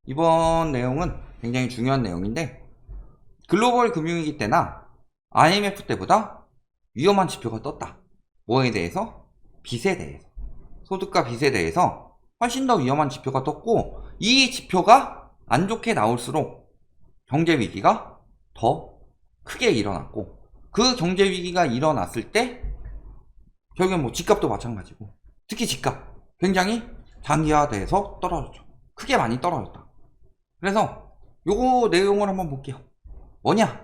이번 내용은 굉장히 중요한 내용인데, 글로벌 금융위기 때나 IMF 때보다 위험한 지표가 떴다. 뭐에 대해서? 빚에 대해서. 소득과 빚에 대해서 훨씬 더 위험한 지표가 떴고, 이 지표가 안 좋게 나올수록 경제위기가 더 크게 일어났고, 그 경제위기가 일어났을 때 결국엔 뭐 집값도 마찬가지고, 특히 집값 굉장히 장기화돼서 떨어졌죠. 크게 많이 떨어졌다. 그래서 요거 내용을 한번 볼게요. 뭐냐?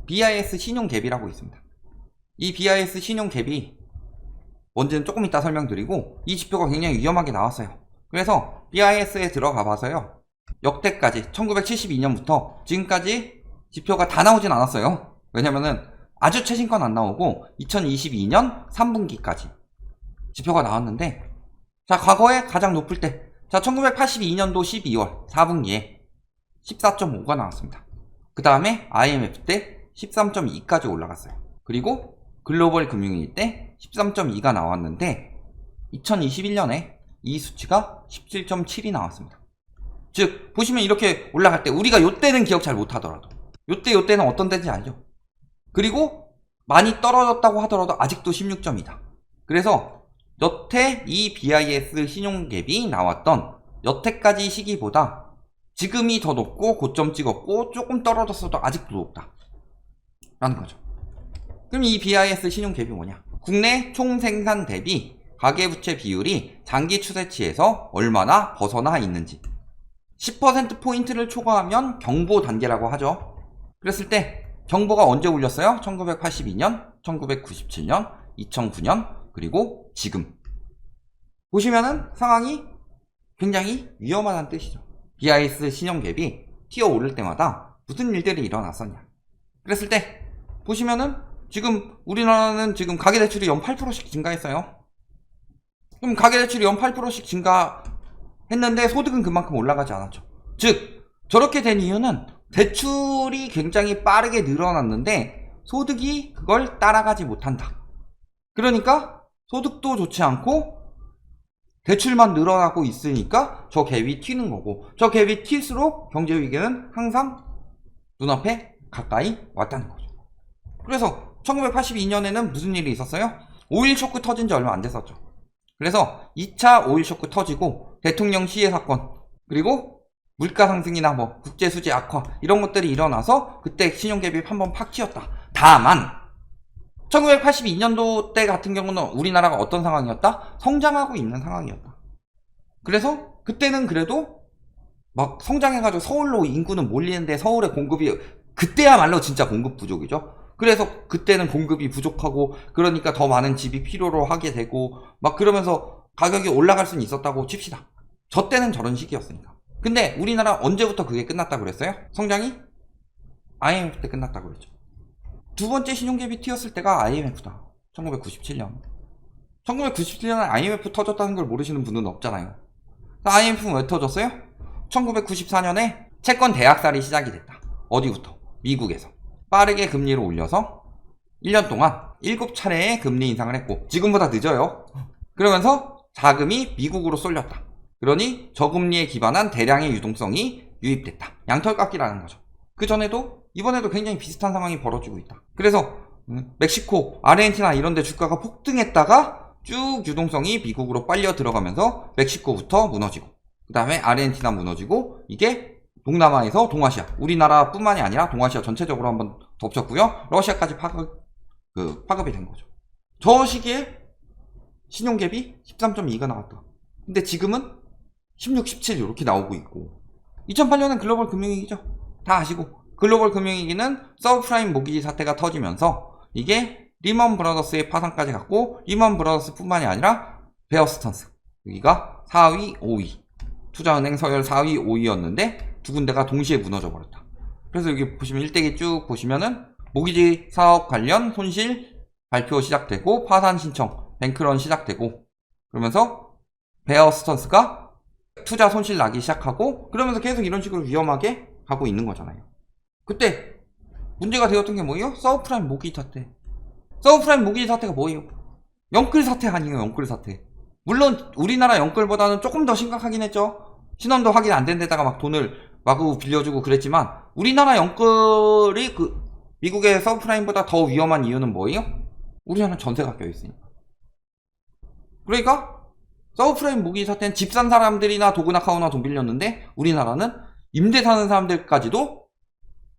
BIS 신용갭이라고 있습니다. 이 BIS 신용갭이 뭔지는 조금 이따 설명드리고, 이 지표가 굉장히 위험하게 나왔어요. 그래서 BIS에 들어가 봐서요, 역대까지 1972년부터 지금까지 지표가 다 나오진 않았어요. 왜냐면은 아주 최신 건 안 나오고 2022년 3분기까지 지표가 나왔는데, 자, 과거에 가장 높을 때, 자, 1982년도 12월 4분기에 14.5가 나왔습니다. 그 다음에 IMF 때 13.2까지 올라갔어요. 그리고 글로벌 금융위기 때 13.2가 나왔는데, 2021년에 이 수치가 17.7이 나왔습니다. 즉, 보시면 이렇게 올라갈 때, 우리가 요때는 기억 잘 못하더라도 요때는 어떤 때인지 알죠? 그리고 많이 떨어졌다고 하더라도 아직도 16점이다. 그래서 여태 이 BIS 신용갭이 나왔던 여태까지 시기보다 지금이 더 높고 고점 찍었고 조금 떨어졌어도 아직도 높다 라는 거죠. 그럼 이 BIS 신용갭이 뭐냐? 국내 총생산 대비 가계부채 비율이 장기 추세치에서 얼마나 벗어나 있는지. 10%포인트를 초과하면 경보 단계라고 하죠. 그랬을 때 경보가 언제 울렸어요? 1982년, 1997년, 2009년, 그리고 지금. 보시면은 상황이 굉장히 위험하다는 뜻이죠. BIS 신용갭이 튀어 오를 때마다 무슨 일들이 일어났었냐. 그랬을 때 보시면은 지금 우리나라는 지금 가계대출이 연 8%씩 증가했어요. 그럼 가계대출이 연 8%씩 증가했는데 소득은 그만큼 올라가지 않았죠. 즉, 저렇게 된 이유는 대출이 굉장히 빠르게 늘어났는데 소득이 그걸 따라가지 못한다. 그러니까 소득도 좋지 않고 대출만 늘어나고 있으니까 저 갭이 튀는 거고, 저 갭이 튈수록 경제위기는 항상 눈앞에 가까이 왔다는 거죠. 그래서 1982년에는 무슨 일이 있었어요? 오일 쇼크 터진 지 얼마 안 됐었죠. 그래서 2차 오일 쇼크 터지고 대통령 시해 사건, 그리고 물가 상승이나 뭐 국제 수지 악화 이런 것들이 일어나서 그때 신용갭이 한번 팍 튀었다. 다만 1982년도 때 같은 경우는 우리나라가 어떤 상황이었다? 성장하고 있는 상황이었다. 그래서 그때는 그래도 막 성장해가지고 서울로 인구는 몰리는데 서울의 공급이, 그때야말로 진짜 공급 부족이죠. 그래서 그때는 공급이 부족하고, 그러니까 더 많은 집이 필요로 하게 되고 막 그러면서 가격이 올라갈 수는 있었다고 칩시다. 저 때는 저런 시기였으니까. 근데 우리나라 언제부터 그게 끝났다고 그랬어요? 성장이? IMF 때 끝났다고 그랬죠. 두 번째 신용갭이 튀었을 때가 IMF다. 1997년. 1997년에 IMF 터졌다는 걸 모르시는 분은 없잖아요. IMF는 왜 터졌어요? 1994년에 채권 대학살이 시작이 됐다. 어디부터? 미국에서. 빠르게 금리를 올려서 1년 동안 7차례의 금리 인상을 했고, 지금보다 늦어요. 그러면서 자금이 미국으로 쏠렸다. 그러니 저금리에 기반한 대량의 유동성이 유입됐다. 양털깎기라는 거죠. 그 전에도 이번에도 굉장히 비슷한 상황이 벌어지고 있다. 그래서 멕시코, 아르헨티나 이런 데 주가가 폭등했다가 쭉 유동성이 미국으로 빨려 들어가면서 멕시코부터 무너지고, 그 다음에 아르헨티나 무너지고, 이게 동남아에서 동아시아, 우리나라 뿐만이 아니라 동아시아 전체적으로 한번 덮쳤고요. 러시아까지 파급이 된 거죠. 저 시기에 신용갭이 13.2가 나왔다. 근데 지금은 16, 17 이렇게 나오고 있고, 2008년은 글로벌 금융위기죠. 다 아시고, 글로벌 금융위기는 서브프라임 모기지 사태가 터지면서 이게 리먼 브라더스의 파산까지 갔고, 리먼 브라더스 뿐만이 아니라 베어 스턴스, 여기가 4위, 5위, 투자은행 서열 4위, 5위였는데 두 군데가 동시에 무너져 버렸다. 그래서 여기 보시면 일대기 쭉 보시면은 모기지 사업 관련 손실 발표 시작되고, 파산 신청, 뱅크런 시작되고, 그러면서 베어 스턴스가 투자 손실 나기 시작하고, 그러면서 계속 이런 식으로 위험하게 가고 있는 거잖아요. 그때 문제가 되었던 게 뭐예요? 서브프라임 모기지 사태. 서브프라임 모기지 사태가 뭐예요? 영끌 사태 아니에요, 영끌 사태. 물론 우리나라 영끌보다는 조금 더 심각하긴 했죠. 신원도 확인 안 된 데다가 막 돈을 마구 빌려주고 그랬지만 우리나라 영끌이 미국의 서브프라임보다 더 위험한 이유는 뭐예요? 우리나라는 전세가 껴있으니까. 그러니까 서브프라임 모기 사태는 집 산 사람들이나 도구나 카우나 돈 빌렸는데 우리나라는 임대 사는 사람들까지도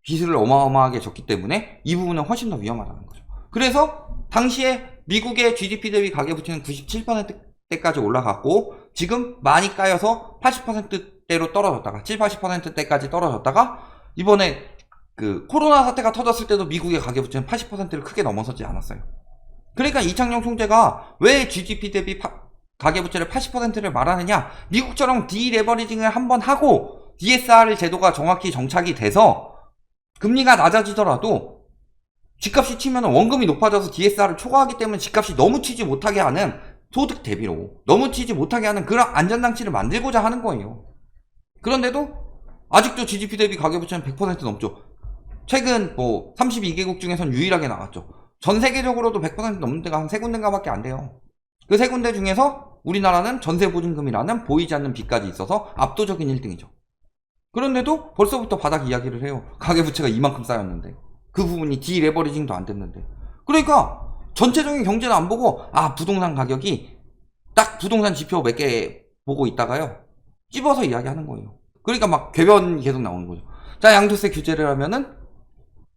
빚을 어마어마하게 졌기 때문에 이 부분은 훨씬 더 위험하다는 거죠. 그래서 당시에 미국의 GDP 대비 가계부채는 97%대까지 올라갔고 지금 많이 까여서 80%대로 떨어졌다가 70-80%대까지 떨어졌다가 이번에 코로나 사태가 터졌을 때도 미국의 가계부채는 80%를 크게 넘어서지 않았어요. 그러니까 이창용 총재가 왜 GDP 대비 가계부채를 80%를 말하느냐, 미국처럼 디레버리징을 한번 하고 DSR 제도가 정확히 정착이 돼서 금리가 낮아지더라도 집값이 치면 원금이 높아져서 DSR을 초과하기 때문에 집값이 너무 치지 못하게 하는 소득 대비로 너무 치지 못하게 하는 그런 안전장치를 만들고자 하는 거예요. 그런데도 아직도 GDP 대비 가계부채는 100% 넘죠. 최근 32개국 중에선 유일하게 나왔죠. 전 세계적으로도 100% 넘는 데가 한 3군데인가 밖에 안 돼요. 그 3군데 중에서 우리나라는 전세보증금이라는 보이지 않는 빚까지 있어서 압도적인 1등이죠. 그런데도 벌써부터 바닥 이야기를 해요. 가계부채가 이만큼 쌓였는데 그 부분이 디레버리징도 안 됐는데. 그러니까 전체적인 경제는 안 보고 부동산 가격이 딱 부동산 지표 몇 개 보고 있다가요 찝어서 이야기하는 거예요. 그러니까 막 궤변이 계속 나오는 거죠. 자, 양도세 규제를 하면은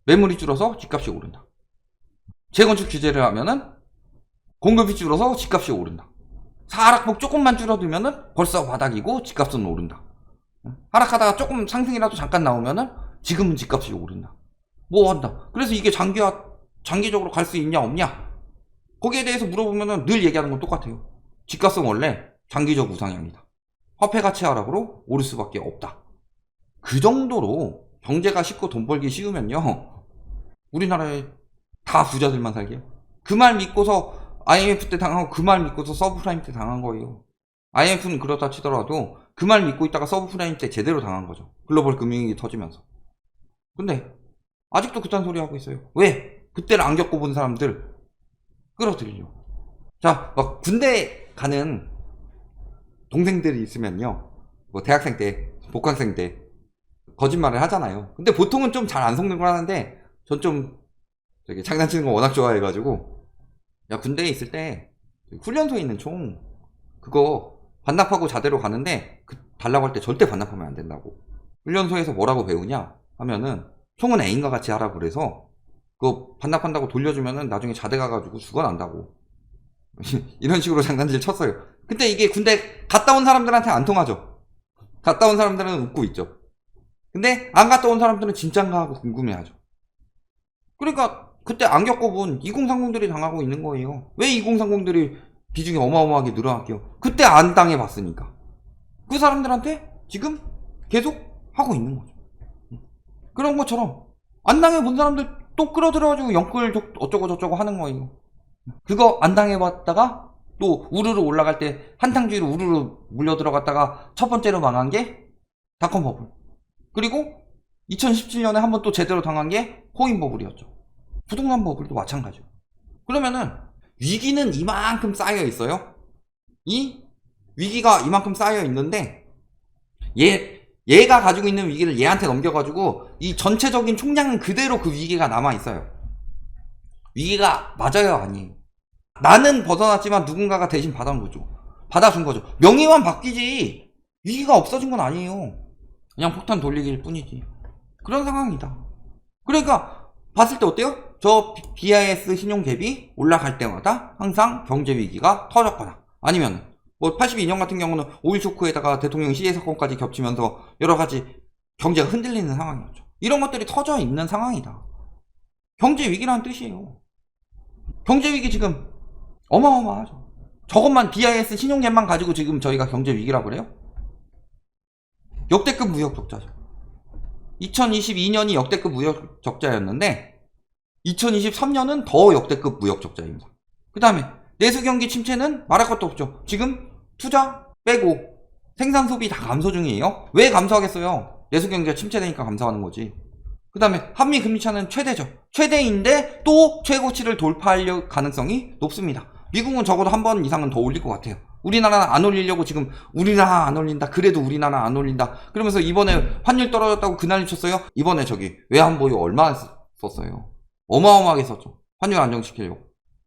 매물이 줄어서 집값이 오른다. 재건축 규제를 하면은 공급이 줄어서 집값이 오른다. 하락폭 조금만 줄어들면은 벌써 바닥이고 집값은 오른다. 하락하다가 조금 상승이라도 잠깐 나오면은 지금은 집값이 오른다. 뭐 한다. 그래서 이게 장기적으로 갈 수 있냐 없냐? 거기에 대해서 물어보면은 늘 얘기하는 건 똑같아요. 집값은 원래 장기적 우상향이다. 화폐 가치 하락으로 오를 수밖에 없다. 그 정도로 경제가 쉽고 돈 벌기 쉬우면요 우리나라에 다 부자들만 살게요. 그 말 믿고서 IMF 때 당하고 그 말 믿고서 서브프라임 때 당한 거예요. IMF는 그렇다 치더라도 그 말 믿고 있다가 서브프라임 때 제대로 당한 거죠. 글로벌 금융위기 터지면서. 근데 아직도 그딴 소리 하고 있어요. 왜? 그때를 안 겪어본 사람들 끌어들이려고. 자, 막 군대 가는 동생들이 있으면요 대학생 때, 복학생 때 거짓말을 하잖아요. 근데 보통은 좀 잘 안 속는 걸 하는데 전 좀 장난치는 거 워낙 좋아해가지고, 야, 군대에 있을 때 훈련소에 있는 총 그거 반납하고 자대로 가는데 달라고 할 때 절대 반납하면 안 된다고. 훈련소에서 뭐라고 배우냐 하면은 총은 애인과 같이 하라고 그래서 그거 반납한다고 돌려주면은 나중에 자대 가가지고 죽어난다고. 이런 식으로 장난질 쳤어요. 근데 이게 군대 갔다 온 사람들한테 안 통하죠. 갔다 온 사람들은 웃고 있죠. 근데 안 갔다 온 사람들은 진짠가 하고 궁금해하죠. 그러니까 그때 안 겪어본 2030들이 당하고 있는 거예요. 왜 2030들이 비중이 어마어마하게 늘어났게요? 그때 안 당해봤으니까. 그 사람들한테 지금 계속 하고 있는 거죠. 그런 것처럼 안 당해본 사람들 또 끌어들여가지고 영끌 어쩌고 저쩌고 하는 거예요. 그거 안 당해봤다가 또 우르르 올라갈 때 한탕주의로 우르르 물려 들어갔다가 첫 번째로 망한 게 닷컴 버블. 그리고 2017년에 한번 또 제대로 당한 게 코인 버블이었죠. 부동산 버블도 마찬가지죠. 그러면은 위기는 이만큼 쌓여 있어요. 이 위기가 이만큼 쌓여 있는데 얘가 가지고 있는 위기를 얘한테 넘겨가지고 이 전체적인 총량은 그대로 그 위기가 남아 있어요. 위기가 맞아요, 아니에요? 나는 벗어났지만 누군가가 대신 받아준 거죠. 명의만 바뀌지 위기가 없어진 건 아니에요. 그냥 폭탄 돌리기일 뿐이지. 그런 상황이다. 그러니까 봤을 때 어때요? 저 BIS 신용갭이 올라갈 때마다 항상 경제 위기가 터졌거나 아니면 82년 같은 경우는 오일 쇼크에다가 대통령 시해 사건까지 겹치면서 여러 가지 경제가 흔들리는 상황이었죠. 이런 것들이 터져 있는 상황이다. 경제 위기라는 뜻이에요. 경제 위기 지금 어마어마하죠. 저것만 BIS 신용갭만 가지고 지금 저희가 경제 위기라고 그래요? 역대급 무역 적자죠. 2022년이 역대급 무역 적자였는데 2023년은 더 역대급 무역 적자입니다. 그 다음에 내수 경기 침체는 말할 것도 없죠. 지금 투자 빼고 생산 소비 다 감소 중이에요. 왜 감소하겠어요? 내수 경기가 침체되니까 감소하는 거지. 그 다음에 한미 금리 차는 최대죠. 최대인데 또 최고치를 돌파할 가능성이 높습니다. 미국은 적어도 한 번 이상은 더 올릴 것 같아요. 우리나라는 안 올리려고 지금 우리나라 안 올린다. 그래도 우리나라 안 올린다. 그러면서 이번에 환율 떨어졌다고 그난리 쳤어요. 이번에 저기 외환보유 얼마 썼어요. 어마어마하게 썼죠. 환율 안정시키려고.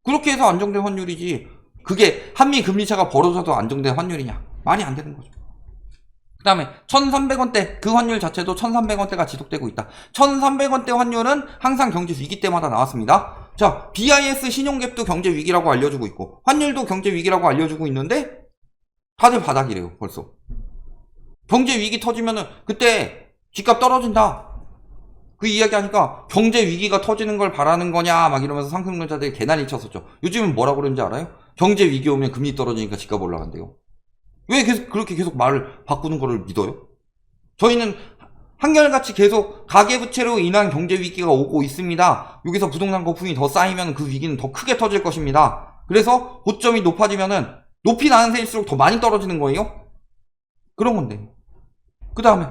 그렇게 해서 안정된 환율이지. 그게 한미 금리차가 벌어져도 안정된 환율이냐? 말이 안 되는 거죠. 그 다음에 1300원대 그 환율 자체도 1300원대가 지속되고 있다. 1300원대 환율은 항상 경제 위기 때마다 나왔습니다. 자, BIS 신용갭도 경제 위기라고 알려주고 있고 환율도 경제 위기라고 알려주고 있는데 다들 바닥이래요. 벌써 경제 위기 터지면은 그때 집값 떨어진다 그 이야기 하니까 경제 위기가 터지는 걸 바라는 거냐 막 이러면서 상승론자들이 개난리 쳤었죠. 요즘은 뭐라고 그러는지 알아요? 경제 위기 오면 금리 떨어지니까 집값 올라간대요. 왜 그렇게 계속 말을 바꾸는 거를 믿어요? 저희는 한결같이 계속 가계부채로 인한 경제 위기가 오고 있습니다. 여기서 부동산 거품이 더 쌓이면 그 위기는 더 크게 터질 것입니다. 그래서 고점이 높아지면은 높이 나는 새일수록 더 많이 떨어지는 거예요. 그런 건데. 그 다음에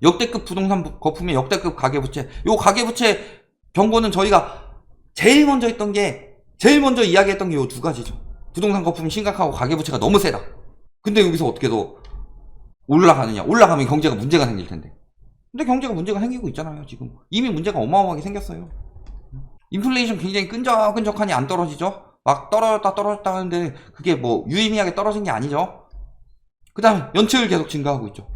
역대급 부동산 거품의 역대급 가계부채. 요 가계부채 경고는 저희가 제일 먼저 이야기했던 게 요 두 가지죠. 부동산 거품이 심각하고 가계부채가 너무 세다. 근데 여기서 어떻게 더 올라가느냐? 올라가면 경제가 문제가 생길 텐데. 근데 경제가 문제가 생기고 있잖아요, 지금. 이미 문제가 어마어마하게 생겼어요. 인플레이션 굉장히 끈적끈적하니 안 떨어지죠? 막 떨어졌다 하는데 그게 뭐 유의미하게 떨어진 게 아니죠. 그 다음에 연체율 계속 증가하고 있죠.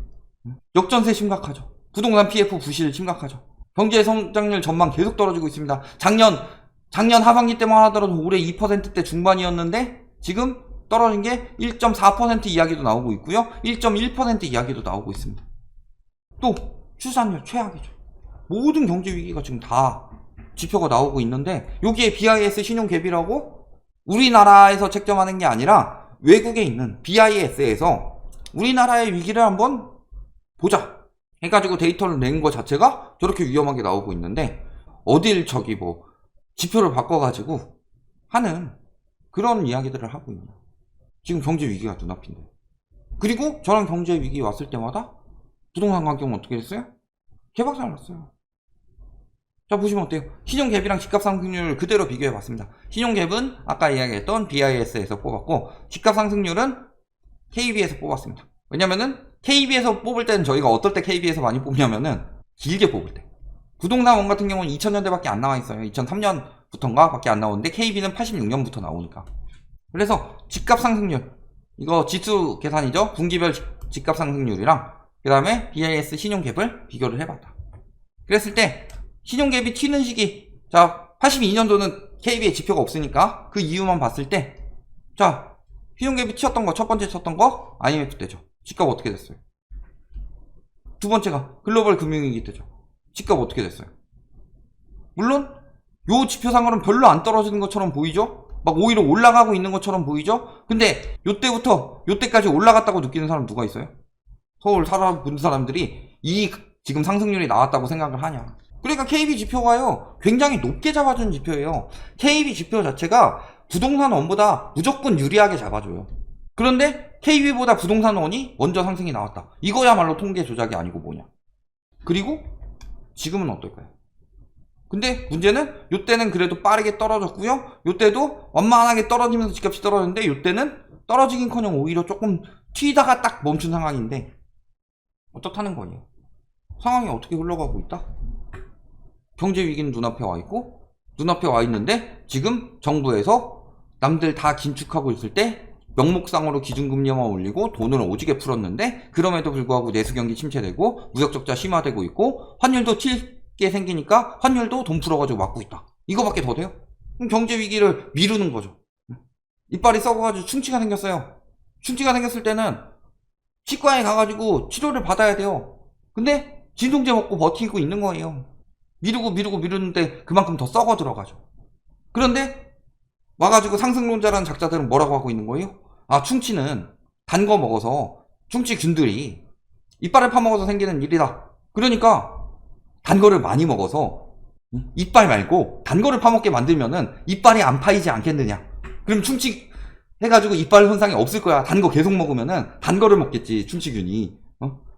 역전세 심각하죠. 부동산 PF 부실 심각하죠. 경제 성장률 전망 계속 떨어지고 있습니다. 작년 하반기 때만 하더라도 올해 2%대 중반이었는데 지금 떨어진 게 1.4% 이야기도 나오고 있고요. 1.1% 이야기도 나오고 있습니다. 또 출산율 최악이죠. 모든 경제 위기가 지금 다 지표가 나오고 있는데 여기에 BIS 신용갭이라고 우리나라에서 책정하는 게 아니라 외국에 있는 BIS에서 우리나라의 위기를 한번 보자 해가지고 데이터를 낸 거 자체가 저렇게 위험하게 나오고 있는데 어딜 저기 뭐 지표를 바꿔가지고 하는 그런 이야기들을 하고 있는 지금 경제 위기가 눈앞인데. 그리고 저랑 경제 위기 왔을 때마다 부동산 가격은 어떻게 됐어요? 개박살 났어요. 자, 보시면 어때요? 신용갭이랑 집값 상승률을 그대로 비교해 봤습니다. 신용갭은 아까 이야기했던 BIS에서 뽑았고 집값 상승률은 KB에서 뽑았습니다. 왜냐면은 KB에서 뽑을 때는 저희가 어떨 때 KB에서 많이 뽑냐면은 길게 뽑을 때. 부동산 원 같은 경우는 2000년대밖에 안 나와 있어요. 2003년부터인가 밖에 안 나오는데 KB는 86년부터 나오니까. 그래서 집값 상승률, 이거 지수 계산이죠. 분기별 집값 상승률이랑 그 다음에 BIS 신용갭을 비교를 해봤다. 그랬을 때 신용갭이 튀는 시기, 자 82년도는 KB에 지표가 없으니까 그 이유만 봤을 때, 자 신용갭이 튀었던 거, 첫 번째 쳤던 거 IMF 때죠. 집값 어떻게 됐어요? 두 번째가 글로벌 금융위기 때죠. 집값 어떻게 됐어요? 물론 요 지표상으로는 별로 안 떨어지는 것처럼 보이죠? 막 오히려 올라가고 있는 것처럼 보이죠? 근데 요때부터 요때까지 올라갔다고 느끼는 사람 누가 있어요? 서울 살아본 사람들이 이 지금 상승률이 나왔다고 생각을 하냐. 그러니까 KB 지표가요 굉장히 높게 잡아주는 지표예요. KB 지표 자체가 부동산원보다 무조건 유리하게 잡아줘요. 그런데 KB보다 부동산원이 먼저 상승이 나왔다. 이거야말로 통계 조작이 아니고 뭐냐. 그리고 지금은 어떨까요? 근데 문제는 요때는 그래도 빠르게 떨어졌고요. 요때도 완만하게 떨어지면서 집값이 떨어졌는데 요때는 떨어지긴커녕 오히려 조금 튀다가 딱 멈춘 상황인데 어떻다는 거예요. 상황이 어떻게 흘러가고 있다? 경제 위기는 눈앞에 와 있고 눈앞에 와 있는데 지금 정부에서 남들 다 긴축하고 있을 때 명목상으로 기준금리만 올리고 돈을 오지게 풀었는데 그럼에도 불구하고 내수경기 침체되고 무역적자 심화되고 있고 환율도 튀게 생기니까 환율도 돈 풀어가지고 막고 있다. 이거밖에 더 돼요? 그럼 경제 위기를 미루는 거죠. 이빨이 썩어가지고 충치가 생겼어요. 충치가 생겼을 때는 치과에 가가지고 치료를 받아야 돼요. 근데 진통제 먹고 버티고 있는 거예요. 미루는데 그만큼 더 썩어 들어가죠. 그런데 와가지고 상승론자라는 작자들은 뭐라고 하고 있는 거예요? 아, 충치는 단 거 먹어서 충치균들이 이빨을 파먹어서 생기는 일이다. 그러니까 단 거를 많이 먹어서 이빨 말고 단 거를 파먹게 만들면은 이빨이 안 파이지 않겠느냐. 그럼 충치 해가지고 이빨 손상이 없을 거야. 단 거 계속 먹으면은 단 거를 먹겠지, 충치균이.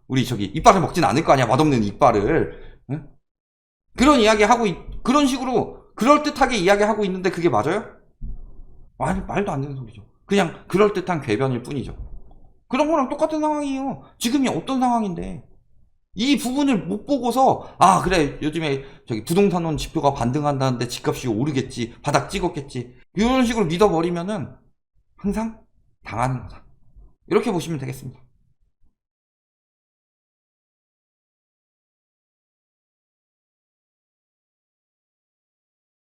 우리 저기 이빨을 먹진 않을 거 아니야, 맛없는 이빨을. 그런 이야기 하고 그런 식으로 그럴듯하게 이야기하고 있는데 그게 맞아요? 말도 안 되는 소리죠. 그냥 그럴듯한 궤변일 뿐이죠. 그런 거랑 똑같은 상황이에요. 지금이 어떤 상황인데 이 부분을 못 보고서 아 그래 요즘에 저기 부동산원 지표가 반등한다는데 집값이 오르겠지, 바닥 찍었겠지, 이런 식으로 믿어버리면은 항상 당하는 거다. 이렇게 보시면 되겠습니다.